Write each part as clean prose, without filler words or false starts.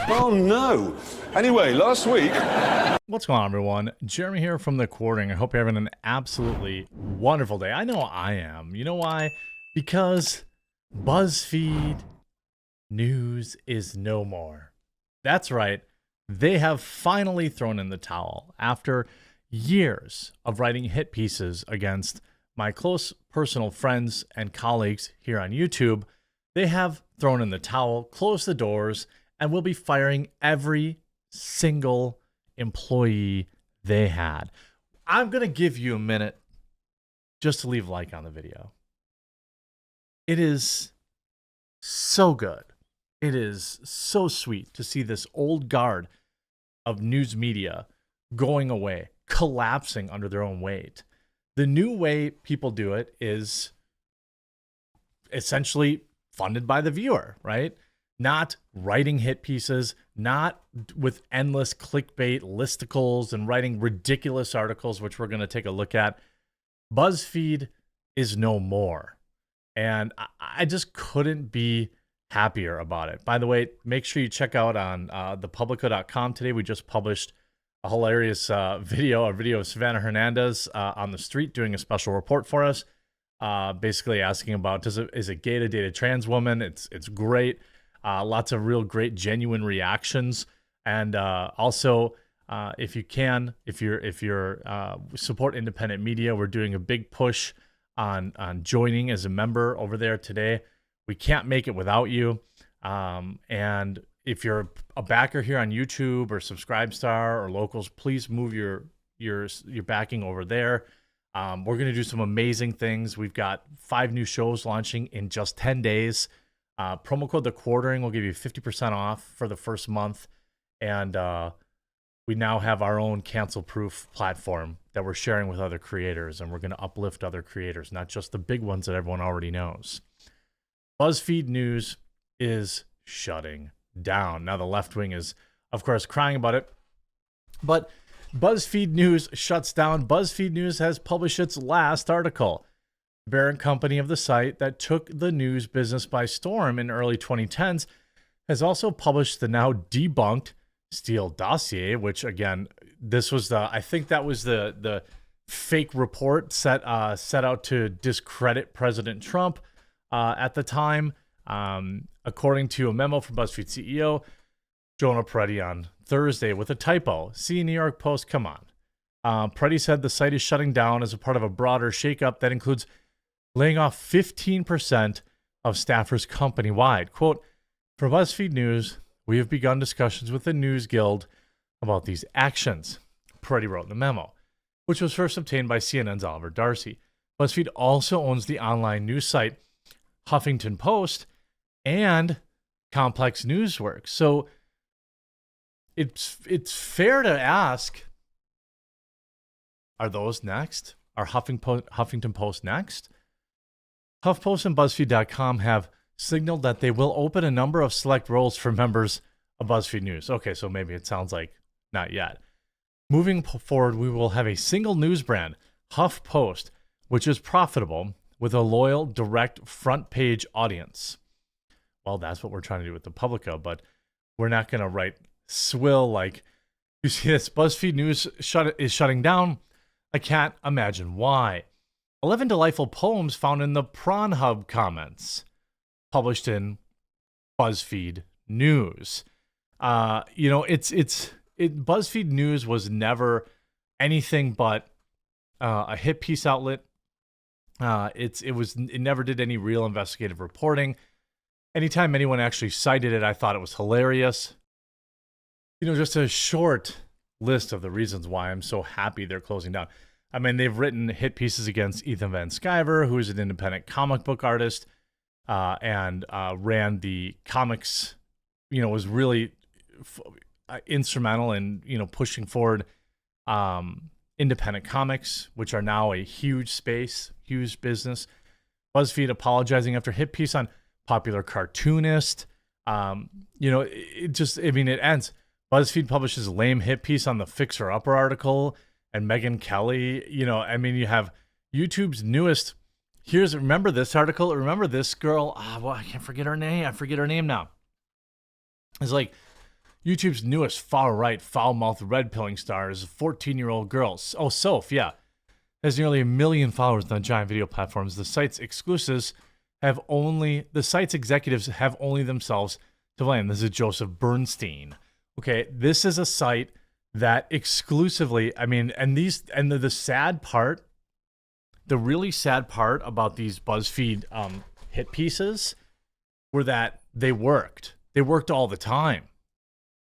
Oh no. Anyway, last week. What's going on, everyone? Jeremy here from The Quartering. I hope you're having an absolutely wonderful day. I know I am. You know why? Because Buzzfeed news is no more. That's right. They have finally thrown in the towel after years of writing hit pieces against my close personal friends and colleagues here on YouTube. They have thrown in the towel, closed the doors, and will be firing every single employee they had. I'm going to give you a minute just to leave a like on the video. It is so good. It is so sweet to see this old guard of news media going away, collapsing under their own weight. The new way people do it is essentially funded by the viewer, right? Not writing hit pieces, not with endless clickbait listicles and writing ridiculous articles, which we're going to take a look at. Buzzfeed is no more. And I just couldn't be happier about it. By the way, make sure you check out on thepublica.com today. We just published a hilarious video of Savannah Hernandez on the street doing a special report for us, basically asking about, is it gay to date a trans woman? It's great. Lots of real great, genuine reactions. And also, if you're support independent media, we're doing a big push on joining as a member over there today. We can't make it without you. And if you're a backer here on YouTube or Subscribestar or Locals, please move your backing over there. We're going to do some amazing things. We've got 5 new shows launching in just 10 days. Promo code The Quartering will give you 50% off for the first month. And we now have our own cancel-proof platform that we're sharing with other creators. And we're going to uplift other creators, not just the big ones that everyone already knows. Buzzfeed News is shutting down. Now, the left wing is, of course, crying about it. But BuzzFeed News shuts down. BuzzFeed News has published its last article. The parent company of the site that took the news business by storm in early 2010s has also published the now debunked Steele dossier, which, again, this was I think that was the fake report set out to discredit President Trump at the time. According to a memo from BuzzFeed CEO Jonah Peretti on Thursday with a typo. See New York Post, come on. Peretti said the site is shutting down as a part of a broader shakeup that includes laying off 15% of staffers company-wide. Quote, for BuzzFeed News, we have begun discussions with the News Guild about these actions, Peretti wrote in the memo, which was first obtained by CNN's Oliver Darcy. BuzzFeed also owns the online news site Huffington Post and Complex Newsworks. So it's fair to ask, are those next? Are Huffington Post next? HuffPost and BuzzFeed.com have signaled that they will open a number of select roles for members of BuzzFeed News. Okay, so maybe it sounds like not yet. Moving forward, we will have a single news brand, HuffPost, which is profitable with a loyal, direct front page audience. Well, that's what we're trying to do with the Publica, but we're not going to write swill like, you see this, BuzzFeed News is shutting down. I can't imagine why. 11 delightful poems found in the Prawn Hub comments, published in BuzzFeed News. BuzzFeed News was never anything but a hit piece outlet. It never did any real investigative reporting. Anytime anyone actually cited it, I thought it was hilarious. Just a short list of the reasons why I'm so happy they're closing down. I mean, they've written hit pieces against Ethan Van Sciver, who is an independent comic book artist, and ran the comics, was really instrumental in, pushing forward independent comics, which are now a huge space, huge business. BuzzFeed apologizing after hit piece on popular cartoonist. It ends. BuzzFeed publishes a lame hit piece on the Fixer Upper article and Megyn Kelly. You have YouTube's newest. Remember this article? Remember this girl? I can't forget her name. I forget her name now. It's like YouTube's newest far-right, foul-mouthed red-pilling star is a 14-year-old girl. Oh, Soph, yeah. Has nearly 1 million followers on giant video platforms. The site's executives have only themselves to blame. This is Joseph Bernstein. Okay, this is a site that exclusively, the sad part, the really sad part about these BuzzFeed hit pieces were that they worked. They worked all the time.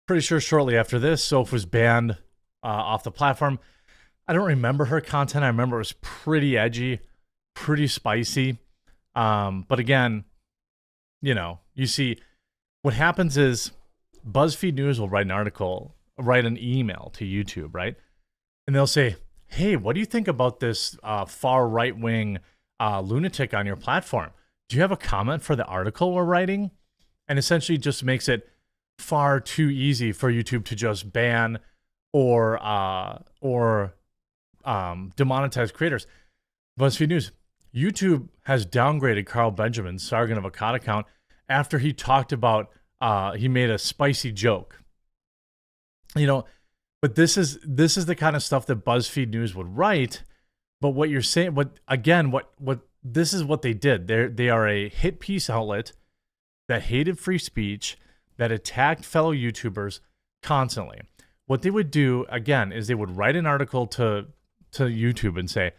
Pretty sure shortly after this, Soph was banned off the platform. I don't remember her content. I remember it was pretty edgy, pretty spicy. But again, you see, what happens is BuzzFeed News will write an email to YouTube, right? And they'll say, hey, what do you think about this far right-wing lunatic on your platform? Do you have a comment for the article we're writing? And essentially just makes it far too easy for YouTube to just ban or demonetize creators. BuzzFeed News. YouTube has downgraded Carl Benjamin's Sargon of Akkad account after he talked about, he made a spicy joke. But this is the kind of stuff that BuzzFeed News would write. But what you're saying, this is what they did. They are a hit piece outlet that hated free speech, that attacked fellow YouTubers constantly. What they would do, again, is they would write an article to YouTube and say,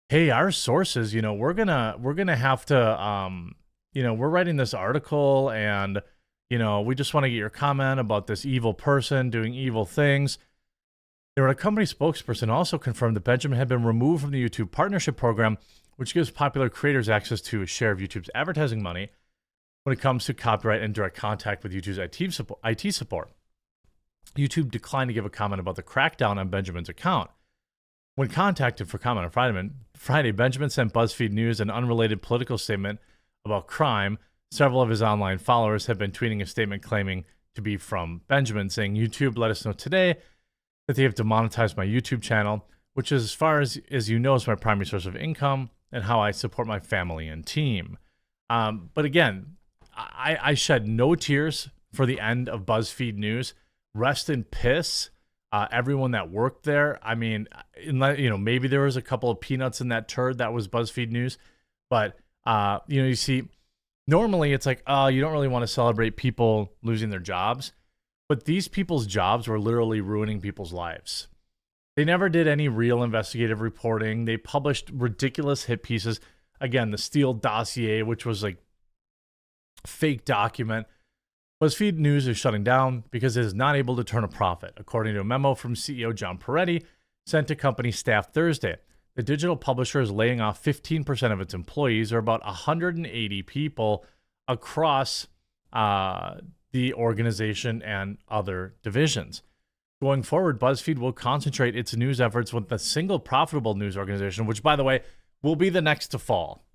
hey, our sources, we're gonna have to, we're writing this article and, we just want to get your comment about this evil person doing evil things. A company spokesperson also confirmed that Benjamin had been removed from the YouTube partnership program, which gives popular creators access to a share of YouTube's advertising money when it comes to copyright and direct contact with YouTube's IT support. YouTube declined to give a comment about the crackdown on Benjamin's account. When contacted for comment on Friday, Benjamin sent BuzzFeed News an unrelated political statement about crime. Several of his online followers have been tweeting a statement claiming to be from Benjamin, saying, YouTube let us know today that they have demonetized my YouTube channel, which is, as far as you know, is my primary source of income and how I support my family and team. But again, I shed no tears for the end of BuzzFeed News. Rest in piss, everyone that worked there. I mean, maybe there was a couple of peanuts in that turd that was BuzzFeed News, but you see, normally it's like, you don't really want to celebrate people losing their jobs, but these people's jobs were literally ruining people's lives. They never did any real investigative reporting. They published ridiculous hit pieces. Again, the Steele dossier, which was like fake document. BuzzFeed News is shutting down because it is not able to turn a profit, according to a memo from CEO John Peretti sent to company staff Thursday. The digital publisher is laying off 15% of its employees, or about 180 people across the organization and other divisions. Going forward, BuzzFeed will concentrate its news efforts with a single profitable news organization, which, by the way, will be the next to fall.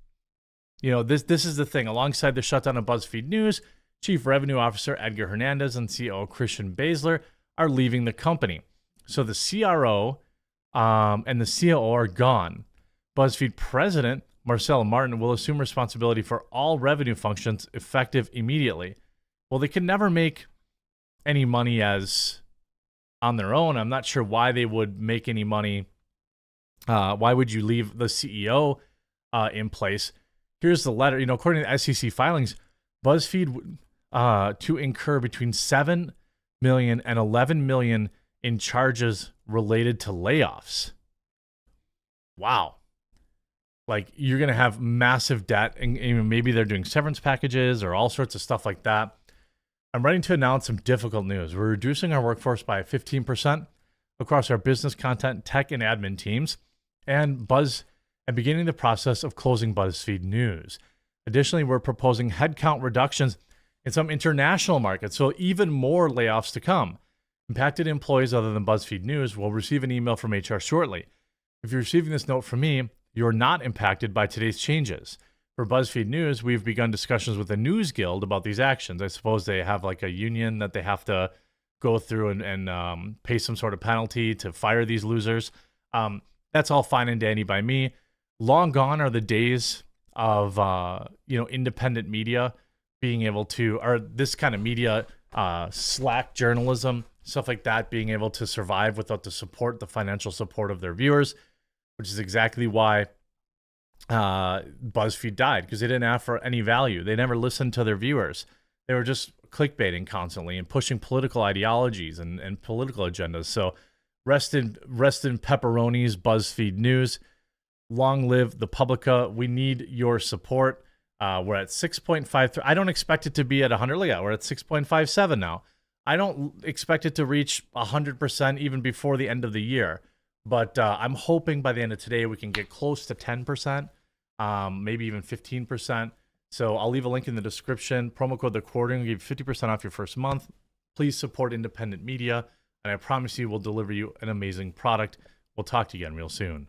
This is the thing. Alongside the shutdown of BuzzFeed News, Chief Revenue Officer Edgar Hernandez and COO Christian Baszler are leaving the company. So the CRO and the COO are gone. BuzzFeed President Marcella Martin will assume responsibility for all revenue functions effective immediately. Well, they can never make any money as on their own. I'm not sure why they would make any money. Why would you leave the CEO in place? Here's the letter. According to SEC filings, BuzzFeed to incur between $7 million and $11 million in charges related to layoffs. Wow. Like, you're going to have massive debt, and maybe they're doing severance packages or all sorts of stuff like that. I'm ready to announce some difficult news. We're reducing our workforce by 15% across our business, content, tech, and admin teams, and beginning the process of closing BuzzFeed News. Additionally, we're proposing headcount reductions in some international markets, so even more layoffs to come. Impacted employees other than BuzzFeed News will receive an email from HR shortly. If you're receiving this note from me, you're not impacted by today's changes. For BuzzFeed News, we've begun discussions with the News Guild about these actions. I suppose they have like a union that they have to go through and pay some sort of penalty to fire these losers. That's all fine and dandy by me. Long gone are the days of independent media being able to, or this kind of media Slack journalism, stuff like that, being able to survive without the financial support of their viewers, which is exactly why BuzzFeed died, because they didn't offer any value. They never listened to their viewers. They were just clickbaiting constantly and pushing political ideologies and political agendas. So rest in pepperonis, BuzzFeed News. Long live the Publica. We need your support. We're at 6.53. I don't expect it to be at 100. Look at, we're at 6.57 now. I don't expect it to reach 100% even before the end of the year. But I'm hoping by the end of today we can get close to 10%, maybe even 15%. So I'll leave a link in the description. Promo code The Quartering will give you 50% off your first month. Please support independent media, and I promise you we'll deliver you an amazing product. We'll talk to you again real soon.